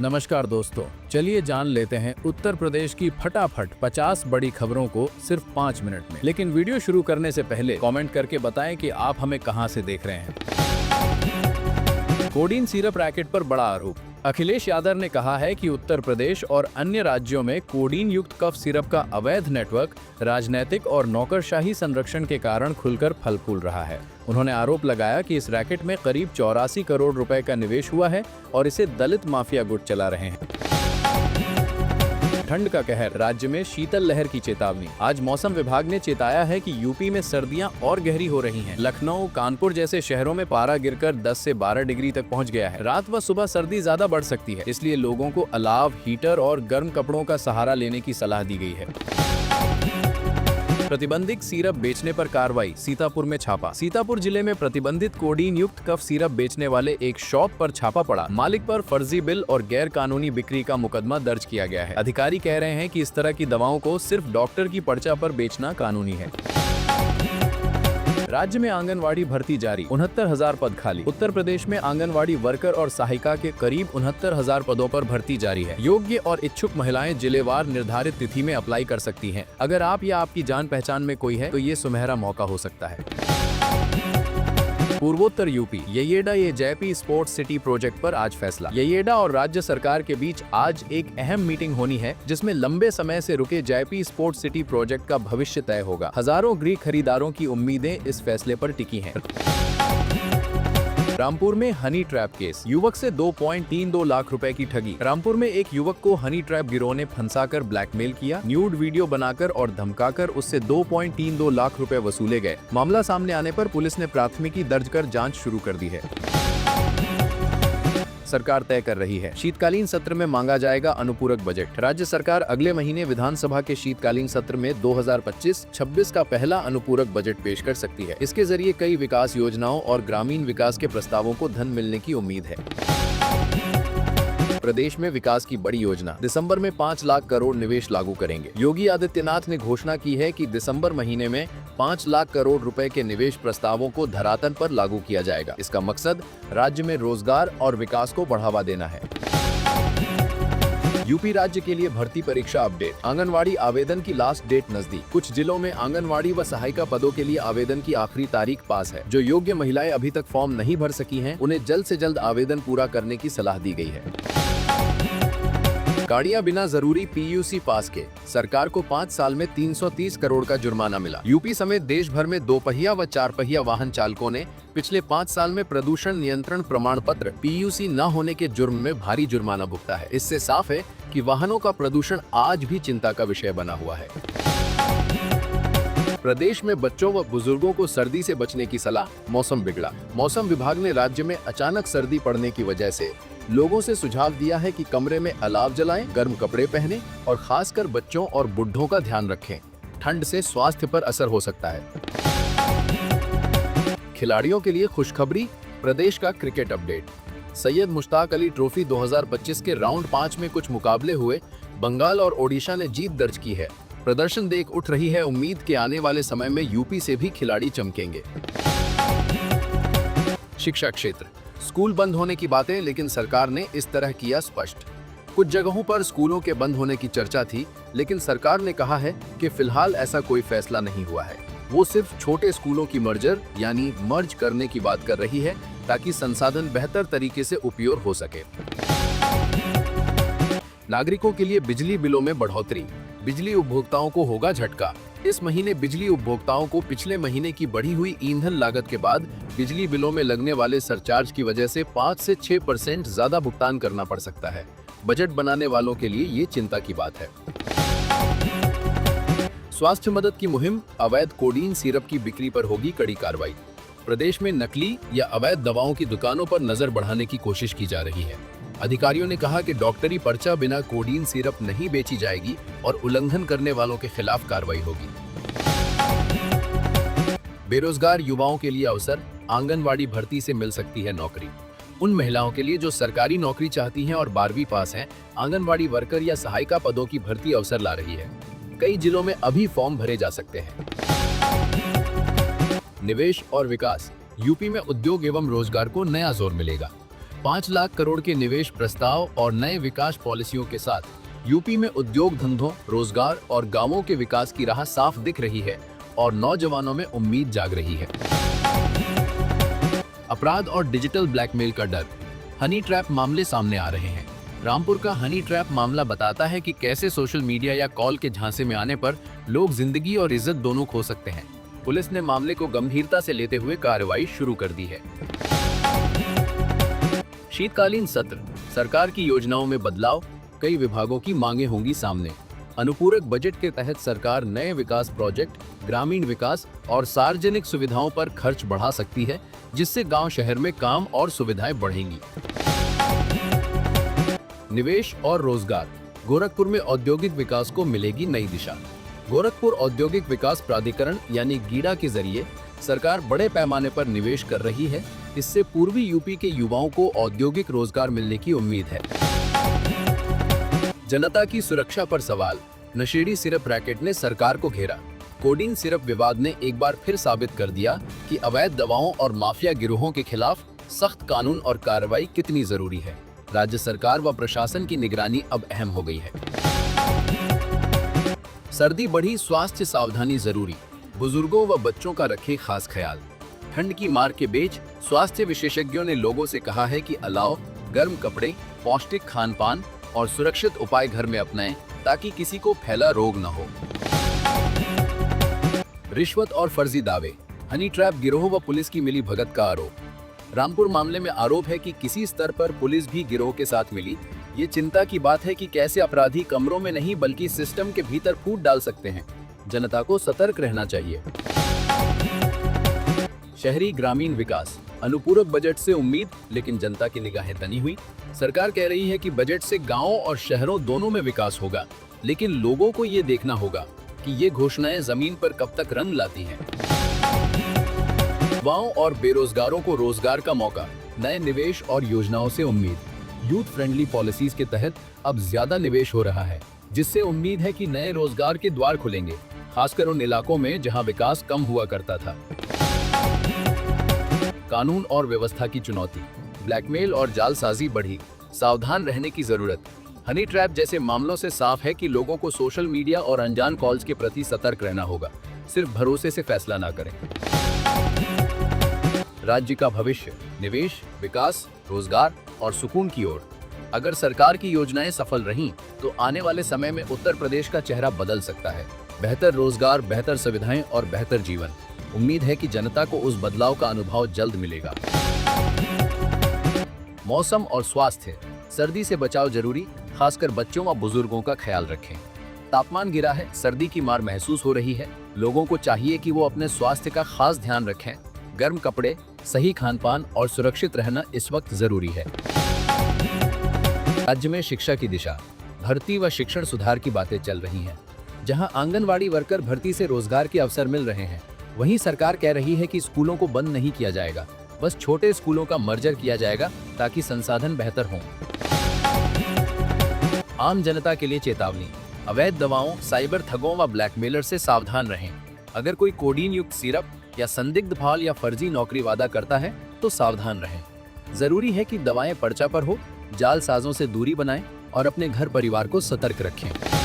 नमस्कार दोस्तों, चलिए जान लेते हैं उत्तर प्रदेश की फटाफट 50 बड़ी खबरों को सिर्फ 5 मिनट में। लेकिन वीडियो शुरू करने से पहले कमेंट करके बताएं कि आप हमें कहां से देख रहे हैं। कोडीन सिरप रैकेट पर बड़ा आरोप। अखिलेश यादव ने कहा है कि उत्तर प्रदेश और अन्य राज्यों में कोडीन युक्त कफ सिरप का अवैध नेटवर्क राजनीतिक और नौकरशाही संरक्षण के कारण खुलकर फल फूल रहा है। उन्होंने आरोप लगाया कि इस रैकेट में करीब 84 करोड़ रुपए का निवेश हुआ है और इसे दलित माफिया गुट चला रहे हैं। ठंड का कहर, राज्य में शीतल लहर की चेतावनी। आज मौसम विभाग ने चेताया है कि यूपी में सर्दियां और गहरी हो रही हैं। लखनऊ, कानपुर जैसे शहरों में पारा गिरकर 10 से 12 डिग्री तक पहुंच गया है। रात व सुबह सर्दी ज्यादा बढ़ सकती है, इसलिए लोगों को अलाव, हीटर और गर्म कपड़ों का सहारा लेने की सलाह दी गई है। प्रतिबंधित सिरप बेचने पर कार्रवाई, सीतापुर में छापा। सीतापुर जिले में प्रतिबंधित कोडीन युक्त कफ सिरप बेचने वाले एक शॉप पर छापा पड़ा। मालिक पर फर्जी बिल और गैर कानूनी बिक्री का मुकदमा दर्ज किया गया है। अधिकारी कह रहे हैं कि इस तरह की दवाओं को सिर्फ डॉक्टर की पर्चा पर बेचना कानूनी है। राज्य में आंगनवाड़ी भर्ती जारी, 69,000 पद खाली। उत्तर प्रदेश में आंगनवाड़ी वर्कर और सहायिका के करीब 69,000 पदों पर भर्ती जारी है। योग्य और इच्छुक महिलाएं जिलेवार निर्धारित तिथि में अप्लाई कर सकती हैं। अगर आप या आपकी जान पहचान में कोई है तो ये सुनहरा मौका हो सकता है। पूर्वोत्तर UP, YEIDA JP sports city project पर आज फैसला। येयेडा और राज्य सरकार के बीच आज एक अहम मीटिंग होनी है, जिसमें लंबे समय से रुके जेपी स्पोर्ट्स सिटी प्रोजेक्ट का भविष्य तय होगा। हजारों गृह खरीदारों की उम्मीदें इस फैसले पर टिकी हैं। रामपुर में हनी ट्रैप केस, युवक से 2.32 लाख रुपए की ठगी। रामपुर में एक युवक को हनी ट्रैप गिरोह ने फंसाकर ब्लैकमेल किया। न्यूड वीडियो बनाकर और धमकाकर उससे 2.32 लाख रुपए वसूले गए। मामला सामने आने पर पुलिस ने प्राथमिकी दर्ज कर जांच शुरू कर दी है। सरकार तय कर रही है, शीतकालीन सत्र में मांगा जाएगा अनुपूरक बजट। राज्य सरकार अगले महीने विधानसभा के शीतकालीन सत्र में 2025-26 का पहला अनुपूरक बजट पेश कर सकती है। इसके जरिए कई विकास योजनाओं और ग्रामीण विकास के प्रस्तावों को धन मिलने की उम्मीद है। प्रदेश में विकास की बड़ी योजना, दिसंबर में 5 लाख करोड़ निवेश लागू करेंगे। योगी आदित्यनाथ ने घोषणा की है कि दिसंबर महीने में 5 लाख करोड़ रुपए के निवेश प्रस्तावों को धरातल पर लागू किया जाएगा। इसका मकसद राज्य में रोजगार और विकास को बढ़ावा देना है। यूपी राज्य के लिए भर्ती परीक्षा अपडेट, आंगनवाड़ी आवेदन की लास्ट डेट नजदीक। कुछ जिलों में आंगनवाड़ी व सहायिका पदों के लिए आवेदन की आखिरी तारीख पास है। जो योग्य महिलाएं अभी तक फॉर्म नहीं भर सकी हैं, उन्हें जल्द से जल्द आवेदन पूरा करने की सलाह दी गई है। गाड़ियां बिना जरूरी पीयूसी पास के, सरकार को 5 साल में 330 करोड़ का जुर्माना मिला। यूपी समेत देश भर में 2 पहिया व 4 पहिया वाहन चालकों ने पिछले 5 साल में प्रदूषण नियंत्रण प्रमाण पत्र पीयूसी न होने के जुर्म में भारी जुर्माना भुगता है। इससे साफ है कि वाहनों का प्रदूषण आज भी चिंता का विषय बना हुआ है। प्रदेश में बच्चों व बुजुर्गों को सर्दी से बचने की सलाह, मौसम बिगड़ा। मौसम विभाग ने राज्य में अचानक सर्दी पड़ने की वजह से लोगों से सुझाव दिया है कि कमरे में अलाव जलाएं, गर्म कपड़े पहनें और खासकर बच्चों और बुढ़ों का ध्यान रखें। ठंड से स्वास्थ्य पर असर हो सकता है। खिलाड़ियों के लिए खुशखबरी, प्रदेश का cricket update. Syed Mushtaq Ali trophy 2025 के राउंड 5 में कुछ मुकाबले हुए। बंगाल और ओडिशा ने जीत दर्ज की है। प्रदर्शन देख उठ रही है उम्मीद कि आने वाले समय में यूपी से भी खिलाड़ी चमकेंगे। शिक्षा क्षेत्र, स्कूल बंद होने की बातें, लेकिन सरकार ने इस तरह किया स्पष्ट। कुछ जगहों पर स्कूलों के बंद होने की चर्चा थी, लेकिन सरकार ने कहा है कि फिलहाल ऐसा कोई फैसला नहीं हुआ है। वो सिर्फ छोटे स्कूलों की मर्जर यानी मर्ज करने की बात कर रही है, ताकि संसाधन बेहतर तरीके से उपयोग हो सके। नागरिकों के लिए बिजली बिलों में बढ़ोतरी, बिजली उपभोक्ताओं को होगा झटका। इस महीने बिजली उपभोक्ताओं को पिछले महीने की बढ़ी हुई ईंधन लागत के बाद बिजली बिलों में लगने वाले सरचार्ज की वजह से 5 से 6% ज्यादा भुगतान करना पड़ सकता है। बजट बनाने वालों के लिए ये चिंता की बात है। स्वास्थ्य मदद की मुहिम, अवैध कोडीन सिरप की बिक्री पर होगी कड़ी कार्रवाई। प्रदेश में नकली या अवैध दवाओं की दुकानों पर नजर बढ़ाने की कोशिश की जा रही है। अधिकारियों ने कहा कि डॉक्टरी पर्चा बिना कोडीन सिरप नहीं बेची जाएगी और उल्लंघन करने वालों के खिलाफ कार्रवाई होगी। बेरोजगार युवाओं के लिए अवसर, आंगनवाड़ी भर्ती से मिल सकती है नौकरी। उन महिलाओं के लिए जो सरकारी नौकरी चाहती हैं और 12वीं पास हैं, आंगनवाड़ी वर्कर या सहायिका पदों की भर्ती अवसर ला रही है। कई जिलों में अभी फॉर्म भरे जा सकते हैं। निवेश और विकास, यूपी में उद्योग एवं रोजगार को नया जोर मिलेगा। 5 लाख करोड़ के निवेश प्रस्ताव और नए विकास पॉलिसियों के साथ यूपी में उद्योग धंधों, रोजगार और गांवों के विकास की राह साफ दिख रही है और नौजवानों में उम्मीद जाग रही है। अपराध और डिजिटल ब्लैकमेल का डर, हनी ट्रैप मामले सामने आ रहे हैं। रामपुर का हनी ट्रैप मामला बताता है कि कैसे सोशल मीडिया या कॉल के झांसे में आने पर लोग जिंदगी और इज्जत दोनों खो सकते हैं। पुलिस ने मामले को गंभीरता से लेते हुए कार्रवाई शुरू कर दी है। शीतकालीन सत्र, सरकार की योजनाओं में बदलाव, कई विभागों की मांगे होंगी सामने। अनुपूरक बजट के तहत सरकार नए विकास प्रोजेक्ट, ग्रामीण विकास और सार्वजनिक सुविधाओं पर खर्च बढ़ा सकती है, जिससे गांव शहर में काम और सुविधाएं बढ़ेंगी। निवेश और रोजगार, गोरखपुर में औद्योगिक विकास को मिलेगी नई दिशा। गोरखपुर औद्योगिक विकास प्राधिकरण यानी गीडा के जरिए सरकार बड़े पैमाने पर निवेश कर रही है। इससे पूर्वी यूपी के युवाओं को औद्योगिक रोजगार मिलने की उम्मीद है। जनता की सुरक्षा पर सवाल, नशेड़ी सिरप रैकेट ने सरकार को घेरा। कोडीन सिरप विवाद ने एक बार फिर साबित कर दिया कि अवैध दवाओं और माफिया गिरोहों के खिलाफ सख्त कानून और कार्रवाई कितनी जरूरी है। राज्य सरकार व प्रशासन की निगरानी अब अहम हो गई है। सर्दी बढ़ी, स्वास्थ्य सावधानी जरूरी, बुजुर्गों व बच्चों का रखें खास ख्याल। ठंड की मार के बीच स्वास्थ्य विशेषज्ञों ने लोगों से कहा है कि अलाव, गर्म कपड़े, पौष्टिक खान पान और सुरक्षित उपाय घर में अपनाएं ताकि किसी को फैला रोग न हो। रिश्वत और फर्जी दावे, हनी ट्रैप गिरोह व पुलिस की मिली भगत का आरोप। रामपुर मामले में आरोप है कि किसी स्तर पर पुलिस भी गिरोह के साथ मिली। ये चिंता की बात है कि कैसे अपराधी कमरों में नहीं बल्कि सिस्टम के भीतर फूट डाल सकते हैं। जनता को सतर्क रहना चाहिए। शहरी ग्रामीण विकास, अनुपूरक बजट से उम्मीद लेकिन जनता की निगाहें तनी हुई। सरकार कह रही है कि बजट से गांवों और शहरों दोनों में विकास होगा, लेकिन लोगों को ये देखना होगा कि ये घोषणाएं जमीन पर कब तक रंग लाती हैं। युवाओं और बेरोजगारों को रोजगार का मौका, नए निवेश और योजनाओं से उम्मीद। यूथ फ्रेंडली पॉलिसीज के तहत अब ज्यादा निवेश हो रहा है, जिससे उम्मीद है कि नए रोजगार के द्वार खुलेंगे, खासकर उन इलाकों में जहां विकास कम हुआ करता था। कानून और व्यवस्था की चुनौती, ब्लैकमेल और जालसाजी बढ़ी, सावधान रहने की जरूरत। हनी ट्रैप जैसे मामलों से साफ है कि लोगों को सोशल मीडिया और अनजान कॉल्स के प्रति सतर्क रहना होगा। सिर्फ भरोसे से फैसला ना करें। राज्य का भविष्य, निवेश, विकास, रोजगार और सुकून की ओर। अगर सरकार की योजनाएं सफल रहीं, तो आने वाले समय में उत्तर प्रदेश का चेहरा बदल सकता है। बेहतर रोजगार, बेहतर सुविधाएं और बेहतर जीवन। उम्मीद है कि जनता को उस बदलाव का अनुभव जल्द मिलेगा। मौसम और स्वास्थ्य, सर्दी से बचाव जरूरी, खासकर बच्चों व बुजुर्गों का ख्याल रखें। तापमान गिरा है, सर्दी की मार महसूस हो रही है। लोगों को चाहिए कि वो अपने स्वास्थ्य का खास ध्यान रखें। गर्म कपड़े, सही खान-पान और सुरक्षित रहना इस वक्त जरूरी है। राज्य में शिक्षा की दिशा, भर्ती व शिक्षण सुधार की बातें चल रही हैं। जहां आंगनवाड़ी वर्कर भर्ती से रोजगार के अवसर मिल रहे हैं, वहीं सरकार कह रही है कि स्कूलों को बंद नहीं किया जाएगा, बस छोटे स्कूलों का मर्जर किया जाएगा ताकि संसाधन बेहतर हों। आम जनता के लिए चेतावनी, अवैध दवाओं, साइबर ठगों व ब्लैकमेलर से सावधान रहें। अगर कोई कोडीन युक्त सिरप या संदिग्ध फाल या फर्जी नौकरी वादा करता है तो सावधान रहें। जरूरी है कि दवाएं पर्चा पर हो, जालसाजों से दूरी बनाएं और अपने घर परिवार को सतर्क रखें।